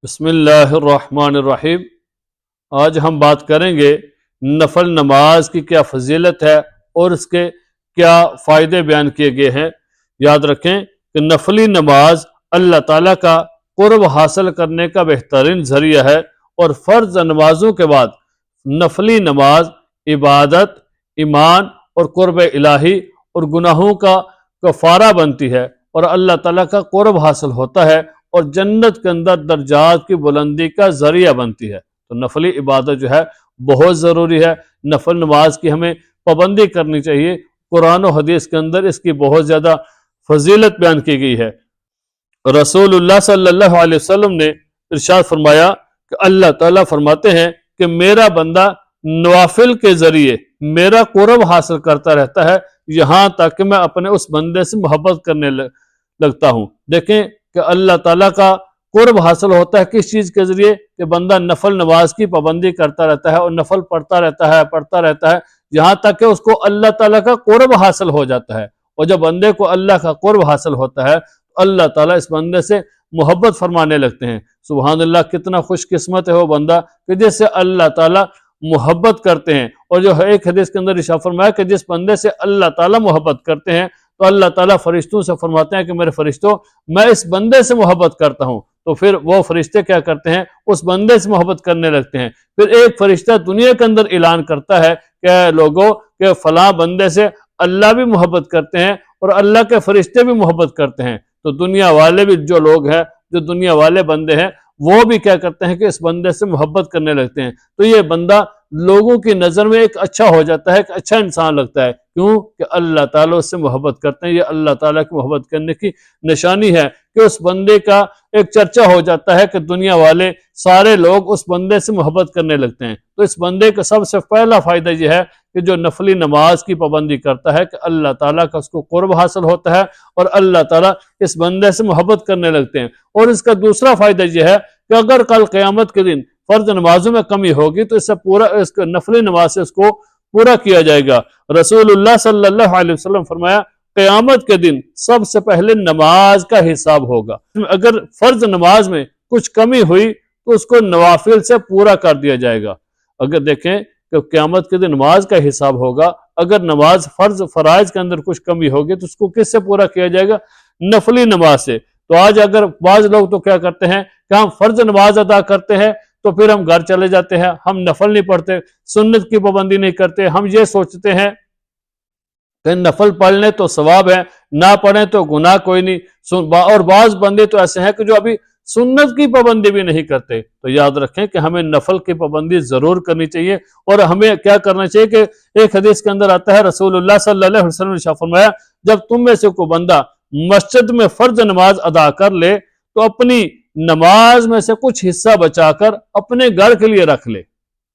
بسم اللہ الرحمن الرحیم۔ آج ہم بات کریں گے نفل نماز کی کیا فضیلت ہے اور اس کے کیا فائدے بیان کیے گئے ہیں۔ یاد رکھیں کہ نفلی نماز اللہ تعالیٰ کا قرب حاصل کرنے کا بہترین ذریعہ ہے، اور فرض نمازوں کے بعد نفلی نماز عبادت، ایمان اور قرب الہی اور گناہوں کا کفارہ بنتی ہے، اور اللہ تعالیٰ کا قرب حاصل ہوتا ہے اور جنت کے اندر درجات کی بلندی کا ذریعہ بنتی ہے۔ تو نفلی عبادت جو ہے بہت ضروری ہے۔ نفل نماز کی ہمیں پابندی کرنی چاہیے۔ قرآن و حدیث کے اندر اس کی بہت زیادہ فضیلت بیان کی گئی ہے۔ رسول اللہ صلی اللہ علیہ وسلم نے ارشاد فرمایا کہ اللہ تعالیٰ فرماتے ہیں کہ میرا بندہ نوافل کے ذریعے میرا قرب حاصل کرتا رہتا ہے، یہاں تک کہ میں اپنے اس بندے سے محبت کرنے لگتا ہوں۔ دیکھیں کہ اللہ تعالیٰ کا قرب حاصل ہوتا ہے کس چیز کے ذریعے؟ کہ بندہ نفل نماز کی پابندی کرتا رہتا ہے اور نفل پڑھتا رہتا ہے یہاں تک کہ اس کو اللہ تعالیٰ کا قرب حاصل ہو جاتا ہے۔ اور جب بندے کو اللہ کا قرب حاصل ہوتا ہے تو اللہ تعالیٰ اس بندے سے محبت فرمانے لگتے ہیں۔ سبحان اللہ، کتنا خوش قسمت ہے وہ بندہ کہ جس سے اللہ تعالیٰ محبت کرتے ہیں۔ اور جو ایک حدیث کے اندر ارشاد فرمایا کہ جس بندے سے اللہ تعالیٰ محبت کرتے ہیں تو اللہ تعالیٰ فرشتوں سے فرماتے ہیں کہ میرے فرشتوں، میں اس بندے سے محبت کرتا ہوں۔ تو پھر وہ فرشتے کیا کرتے ہیں؟ اس بندے سے محبت کرنے لگتے ہیں۔ پھر ایک فرشتہ دنیا کے اندر اعلان کرتا ہے کہ لوگوں کہ فلاں بندے سے اللہ بھی محبت کرتے ہیں اور اللہ کے فرشتے بھی محبت کرتے ہیں۔ تو دنیا والے بھی جو لوگ ہیں، جو دنیا والے بندے ہیں، وہ بھی کیا کرتے ہیں کہ اس بندے سے محبت کرنے لگتے ہیں۔ تو یہ بندہ لوگوں کی نظر میں ایک اچھا ہو جاتا ہے، ایک اچھا انسان لگتا ہے۔ کیوں؟ کہ اللہ تعالیٰ اس سے محبت کرتے ہیں۔ یہ اللہ تعالیٰ کی محبت کرنے کی نشانی ہے کہ اس بندے کا ایک چرچا ہو جاتا ہے کہ دنیا والے سارے لوگ اس بندے سے محبت کرنے لگتے ہیں۔ تو اس بندے کا سب سے پہلا فائدہ یہ ہے کہ جو نفلی نماز کی پابندی کرتا ہے کہ اللہ تعالیٰ کا اس کو قرب حاصل ہوتا ہے اور اللہ تعالیٰ اس بندے سے محبت کرنے لگتے ہیں۔ اور اس کا دوسرا فائدہ یہ ہے کہ اگر کل قیامت کے دن فرض نمازوں میں کمی ہوگی تو اس سے پورا اس کو نفلی نماز سے اس کو پورا کیا جائے گا۔ رسول اللہ صلی اللہ علیہ وسلم فرمایا قیامت کے دن سب سے پہلے نماز کا حساب ہوگا۔ اگر فرض نماز میں کچھ کمی ہوئی تو اس کو نوافل سے پورا کر دیا جائے گا۔ اگر دیکھیں کہ قیامت کے دن نماز کا حساب ہوگا، اگر نماز فرائض کے اندر کچھ کمی ہوگی تو اس کو کس سے پورا کیا جائے گا؟ نفلی نماز سے۔ تو آج اگر بعض لوگ تو کیا کرتے ہیں کہ ہم فرض نماز ادا کرتے ہیں تو پھر ہم گھر چلے جاتے ہیں، ہم نفل نہیں پڑھتے، سنت کی پابندی نہیں کرتے۔ ہم یہ سوچتے ہیں کہ نفل پڑھ لیں تو ثواب ہے، نہ پڑھیں تو گناہ کوئی نہیں۔ اور بعض بندے تو ایسے ہیں کہ جو ابھی سنت کی پابندی بھی نہیں کرتے۔ تو یاد رکھیں کہ ہمیں نفل کی پابندی ضرور کرنی چاہیے، اور ہمیں کیا کرنا چاہیے کہ ایک حدیث کے اندر آتا ہے رسول اللہ صلی اللہ علیہ وسلم نے فرمایا جب تم میں سے کوئی بندہ مسجد میں فرض نماز ادا کر لے تو اپنی نماز میں سے کچھ حصہ بچا کر اپنے گھر کے لیے رکھ لے۔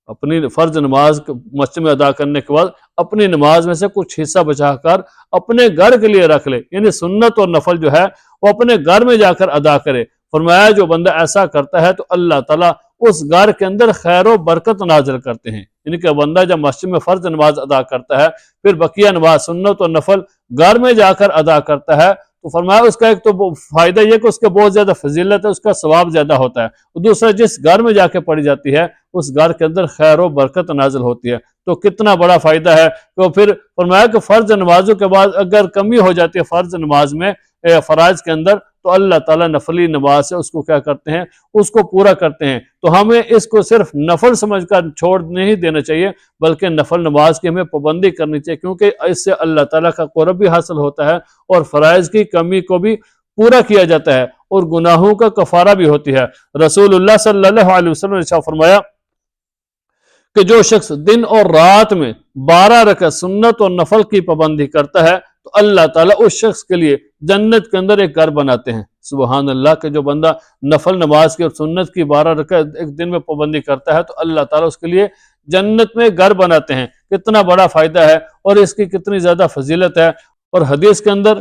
اپنی فرض نماز مسجد میں ادا کرنے کے بعد اپنی نماز میں سے کچھ حصہ بچا کر اپنے گھر کے لیے رکھ لے، یعنی سنت اور نفل جو ہے وہ اپنے گھر میں جا کر ادا کرے۔ فرمایا جو بندہ ایسا کرتا ہے تو اللہ تعالیٰ اس گھر کے اندر خیر و برکت نازل کرتے ہیں۔ یعنی کہ بندہ جب مسجد میں فرض نماز ادا کرتا ہے پھر بقیہ نماز سنت اور نفل گھر میں جا کر ادا کرتا ہے تو فرمایا اس کا ایک تو فائدہ یہ کہ اس کا بہت زیادہ فضیلت ہے، اس کا ثواب زیادہ ہوتا ہے، اور دوسرا جس گھر میں جا کے پڑھی جاتی ہے اس گھر کے اندر خیر و برکت نازل ہوتی ہے۔ تو کتنا بڑا فائدہ ہے۔ تو پھر فرمایا کہ فرض نمازوں کے بعد اگر کمی ہو جاتی ہے فرض نماز میں فرائض کے اندر تو اللہ تعالیٰ نفلی نماز سے اس کو کیا کرتے ہیں؟ اس کو پورا کرتے ہیں۔ تو ہمیں اس کو صرف نفل سمجھ کر چھوڑ نہیں دینا چاہیے، بلکہ نفل نماز کی ہمیں پابندی کرنی چاہیے، کیونکہ اس سے اللہ تعالیٰ کا قرب بھی حاصل ہوتا ہے اور فرائض کی کمی کو بھی پورا کیا جاتا ہے اور گناہوں کا کفارہ بھی ہوتی ہے۔ رسول اللہ صلی اللہ علیہ وسلم نے فرمایا کہ جو شخص دن اور رات میں 12 رکعت سنت اور نفل کی پابندی کرتا ہے تو اللہ تعالیٰ اس شخص کے لیے جنت کے اندر ایک گھر بناتے ہیں۔ سبحان اللہ، کہ جو بندہ نفل نماز کی اور سنت کی 12 رکعت ایک دن میں پابندی کرتا ہے تو اللہ تعالیٰ اس کے لیے جنت میں گھر بناتے ہیں۔ کتنا بڑا فائدہ ہے اور اس کی کتنی زیادہ فضیلت ہے۔ اور حدیث کے اندر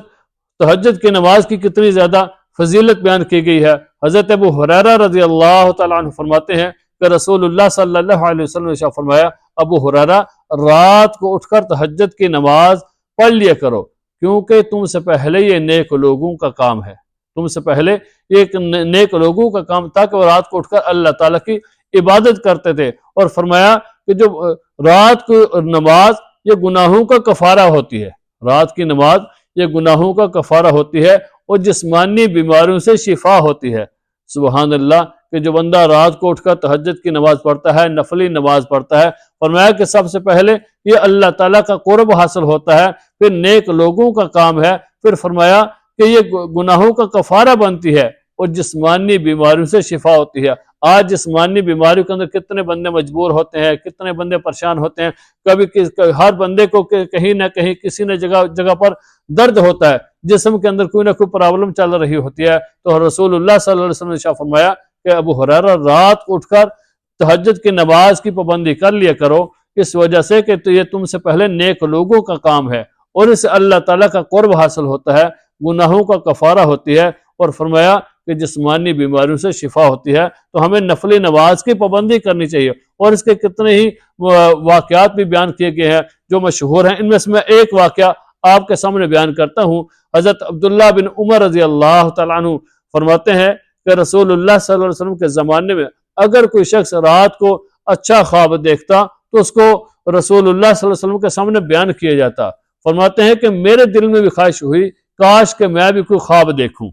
تہجد کی نماز کی کتنی زیادہ فضیلت بیان کی گئی ہے۔ حضرت ابو ہریرہ رضی اللہ تعالیٰ عنہ فرماتے ہیں کہ رسول اللہ صلی اللہ علیہ وسلم نے فرمایا ابو ہریرہ رات کو اٹھ کر تہجد کی نماز پڑھ لیا کرو، کیونکہ تم سے پہلے یہ نیک لوگوں کا کام ہے، تم سے پہلے ایک نیک لوگوں کا کام تھا کہ وہ رات کو اٹھ کر اللہ تعالیٰ کی عبادت کرتے تھے، اور فرمایا کہ جو رات کو نماز یہ گناہوں کا کفارہ ہوتی ہے، رات کی نماز یہ گناہوں کا کفارہ ہوتی ہے اور جسمانی بیماریوں سے شفا ہوتی ہے۔ سبحان اللہ، کہ جو بندہ رات کو اٹھ کر تہجد کی نماز پڑھتا ہے، نفلی نماز پڑھتا ہے، فرمایا کہ سب سے پہلے یہ اللہ تعالیٰ کا قرب حاصل ہوتا ہے، پھر نیک لوگوں کا کام ہے، پھر فرمایا کہ یہ گناہوں کا کفارہ بنتی ہے اور جسمانی بیماریوں سے شفا ہوتی ہے۔ آج جسمانی بیماریوں کے اندر کتنے بندے مجبور ہوتے ہیں، کتنے بندے پریشان ہوتے ہیں، کبھی ہر بندے کو کہیں نہ کہیں کسی نہ جگہ پر درد ہوتا ہے، جسم کے اندر کوئی نہ کوئی پرابلم چل رہی ہوتی ہے۔ تو رسول اللہ صلی اللہ علیہ وسلم نے ارشاد فرمایا کہ ابو ہریرہ رات کو اٹھ کر تہجد کی نماز کی پابندی کر لیا کرو، اس وجہ سے کہ یہ تم سے پہلے نیک لوگوں کا کام ہے اور اس سے اللہ تعالیٰ کا قرب حاصل ہوتا ہے، گناہوں کا کفارہ ہوتی ہے، اور فرمایا کہ جسمانی بیماریوں سے شفا ہوتی ہے۔ تو ہمیں نفلی نماز کی پابندی کرنی چاہیے، اور اس کے کتنے ہی واقعات بھی بیان کیے گئے ہیں جو مشہور ہیں۔ ان میں سے میں ایک واقعہ آپ کے سامنے بیان کرتا ہوں۔ حضرت عبداللہ بن عمر رضی اللہ تعالیٰ عنہ فرماتے ہیں کہ رسول اللہ صلی اللہ علیہ وسلم کے زمانے میں اگر کوئی شخص رات کو اچھا خواب دیکھتا تو اس کو رسول اللہ صلی اللہ علیہ وسلم کے سامنے بیان کیا جاتا۔ فرماتے ہیں کہ میرے دل میں بھی خواہش ہوئی کاش کہ میں بھی کوئی خواب دیکھوں۔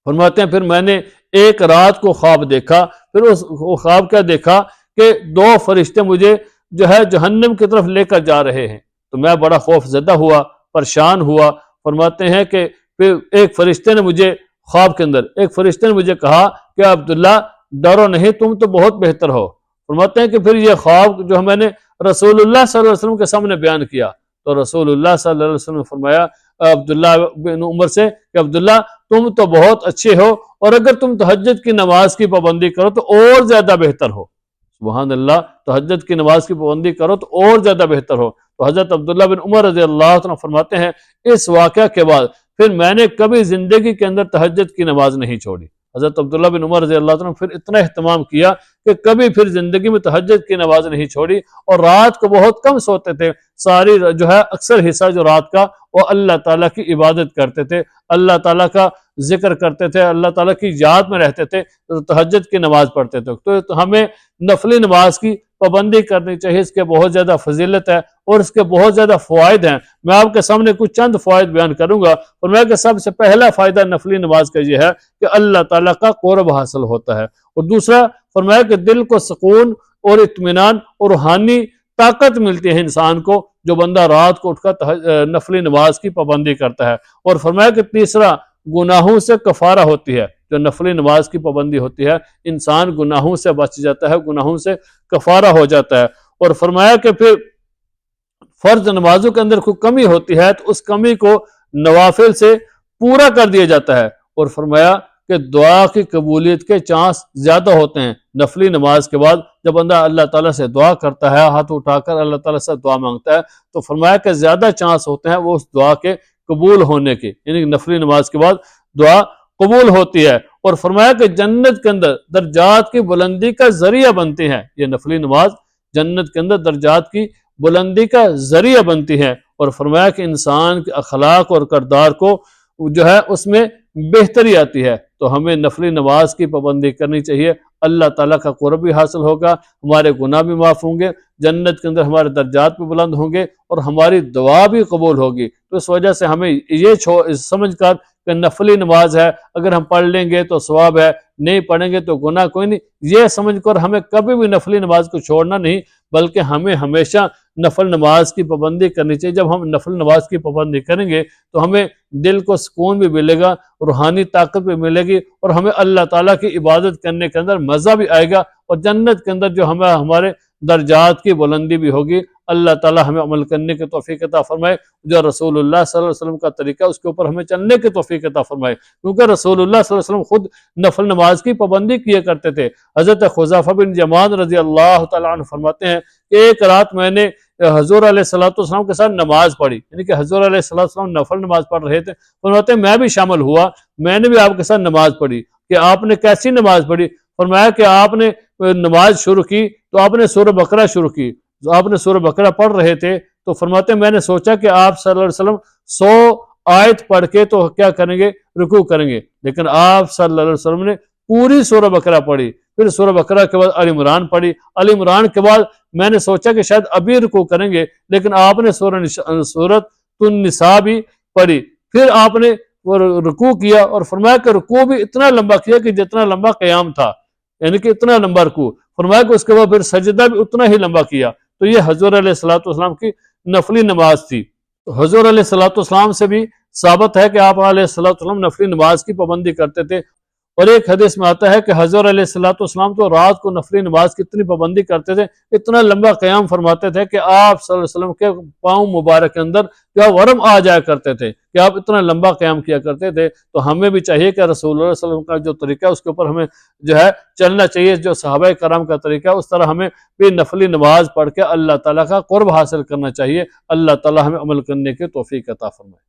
فرماتے ہیں پھر میں نے ایک رات کو خواب دیکھا، پھر اس خواب کیا دیکھا کہ دو فرشتے مجھے جو ہے جہنم کی طرف لے کر جا رہے ہیں، تو میں بڑا خوف زدہ ہوا، پریشان ہوا۔ فرماتے ہیں کہ پھر ایک فرشتے نے مجھے خواب کے اندر ایک فرشتے نے مجھے کہا کہ عبداللہ ڈرو نہیں، تم تو بہت بہتر ہو۔ فرماتے ہیں کہ پھر یہ خواب جو میں نے رسول اللہ صلی اللہ علیہ وسلم کے سامنے بیان کیا تو رسول اللہ صلی اللہ علیہ وسلم نے فرمایا عبداللہ بن عمر سے کہ عبداللہ تم تو بہت اچھے ہو، اور اگر تم تہجد کی نماز کی پابندی کرو تو اور زیادہ بہتر ہو۔ سبحان اللہ، تہجد کی نماز کی پابندی کرو تو اور زیادہ بہتر ہو۔ تو حضرت عبداللہ بن عمر رضی اللہ عنہ فرماتے ہیں اس واقعہ کے بعد پھر میں نے کبھی زندگی کے اندر تہجد کی نماز نہیں چھوڑی۔ حضرت عبداللہ بن عمر رضی اللہ عنہ پھر اتنا اہتمام کیا کہ کبھی پھر زندگی میں تہجد کی نماز نہیں چھوڑی، اور رات کو بہت کم سوتے تھے، ساری جو ہے اکثر حصہ جو رات کا وہ اللہ تعالیٰ کی عبادت کرتے تھے، اللہ تعالیٰ کا ذکر کرتے تھے، اللہ تعالیٰ کی یاد میں رہتے تھے، تہجد کی نماز پڑھتے تھے۔ تو ہمیں نفلی نماز کی پابندی کرنی چاہیے، اس کے بہت زیادہ فضیلت ہے اور اس کے بہت زیادہ فوائد ہیں۔ میں آپ کے سامنے کچھ چند فوائد بیان کروں گا، اور میں کہ سب سے پہلا فائدہ نفلی نماز کا یہ ہے کہ اللہ تعالیٰ کا قرب حاصل ہوتا ہے، اور دوسرا فرمایا کہ دل کو سکون اور اطمینان اور روحانی طاقت ملتی ہے انسان کو جو بندہ رات کو اٹھ کر نفلی نماز کی پابندی کرتا ہے، اور فرمایا کہ تیسرا گناہوں سے کفارہ ہوتی ہے، جو نفلی نماز کی پابندی ہوتی ہے انسان گناہوں سے بچ جاتا ہے، گناہوں سے کفارہ ہو جاتا ہے، اور فرمایا کہ پھر فرض نمازوں کے اندر کوئی کمی ہوتی ہے تو اس کمی کو نوافل سے پورا کر دیا جاتا ہے، اور فرمایا کہ دعا کی قبولیت کے چانس زیادہ ہوتے ہیں نفلی نماز کے بعد۔ جب بندہ اللہ تعالیٰ سے دعا کرتا ہے، ہاتھ اٹھا کر اللہ تعالیٰ سے دعا مانگتا ہے، تو فرمایا کہ زیادہ چانس ہوتے ہیں وہ اس دعا کے قبول ہونے کے، یعنی نفلی نماز کے بعد دعا قبول ہوتی ہے، اور فرمایا کہ جنت کے اندر درجات کی بلندی کا ذریعہ بنتی ہے۔ یہ نفلی نماز جنت کے اندر درجات کی بلندی کا ذریعہ بنتی ہے، اور فرمایا کہ انسان کے اخلاق اور کردار کو جو ہے اس میں بہتری آتی ہے۔ تو ہمیں نفلی نماز کی پابندی کرنی چاہیے، اللہ تعالیٰ کا قرب بھی حاصل ہوگا، ہمارے گناہ بھی معاف ہوں گے، جنت کے اندر ہمارے درجات بھی بلند ہوں گے، اور ہماری دعا بھی قبول ہوگی۔ تو اس وجہ سے ہمیں یہ سمجھ کر کہ نفلی نماز ہے، اگر ہم پڑھ لیں گے تو ثواب ہے، نہیں پڑھیں گے تو گناہ کوئی نہیں، یہ سمجھ کر ہمیں کبھی بھی نفلی نماز کو چھوڑنا نہیں، بلکہ ہمیں ہمیشہ نفل نماز کی پابندی کرنی چاہیے۔ جب ہم نفل نماز کی پابندی کریں گے تو ہمیں دل کو سکون بھی ملے گا، روحانی طاقت بھی ملے گی، اور ہمیں اللہ تعالیٰ کی عبادت کرنے کے اندر مزہ بھی آئے گا، اور جنت کے اندر جو ہمارے درجات کی بلندی بھی ہوگی۔ اللہ تعالیٰ ہمیں عمل کرنے کی توفیق عطا فرمائے، جو رسول اللہ صلی اللہ علیہ وسلم کا طریقہ اس کے اوپر ہمیں چلنے کی توفیق عطا فرمائے، کیونکہ رسول اللہ صلی اللہ علیہ وسلم خود نفل نماز کی پابندی کیا کرتے تھے۔ حضرت حذیفہ بن یمان رضی اللہ تعالیٰ عنہ فرماتے ہیں کہ ایک رات میں نے حضور علیہ السلام کے ساتھ نماز پڑھی، یعنی کہ حضور علیہ السلام نفل نماز پڑھ رہے تھے، فرماتے ہیں میں بھی شامل ہوا، میں نے بھی آپ کے ساتھ نماز پڑھی۔ کہ آپ نے کیسی نماز پڑھی؟ فرمایا کہ آپ نے نماز شروع کی تو آپ نے سورہ بقرہ شروع کی، آپ نے سورہ بقرہ پڑھ رہے تھے، تو فرماتے ہیں میں نے سوچا کہ آپ صلی اللہ علیہ وسلم 100 آیت پڑھ کے تو کیا کریں گے؟ رکوع کریں گے، لیکن آپ صلی اللہ علیہ وسلم نے پوری سورہ بقرہ پڑھی، پھر سورہ بقرہ کے بعد آل عمران پڑھی، آل عمران کے بعد میں نے سوچا کہ شاید ابھی رکوع کریں گے، لیکن آپ نے سورۃ النساء بھی پڑھی، پھر آپ نے رکوع کیا اور فرمایا کہ رکوع بھی اتنا لمبا کیا کہ جتنا لمبا قیام تھا، یعنی کہ اتنا لمبا رکوع، فرمایا کہ اس کے بعد پھر سجدہ بھی اتنا ہی لمبا کیا۔ تو یہ حضور علیہ الصلوۃ والسلام کی نفلی نماز تھی۔ تو حضور علیہ الصلوۃ والسلام سے بھی ثابت ہے کہ آپ علیہ الصلوۃ والسلام نفلی نماز کی پابندی کرتے تھے، اور ایک حدیث میں آتا ہے کہ حضور علیہ الصلوۃ والسلام تو رات کو نفلی نماز کی اتنی پابندی کرتے تھے، اتنا لمبا قیام فرماتے تھے کہ آپ صلی اللہ علیہ وسلم کے پاؤں مبارک کے اندر جو ورم آ جایا کرتے تھے کہ آپ اتنا لمبا قیام کیا کرتے تھے۔ تو ہمیں بھی چاہیے کہ رسول اللہ صلی اللہ علیہ وسلم کا جو طریقہ ہے اس کے اوپر ہمیں جو ہے چلنا چاہیے، جو صحابہ کرام کا طریقہ ہے اس طرح ہمیں بھی نفلی نماز پڑھ کے اللہ تعالیٰ کا قرب حاصل کرنا چاہیے۔ اللہ تعالیٰ ہمیں عمل کرنے کی توفیق عطا فرمائے۔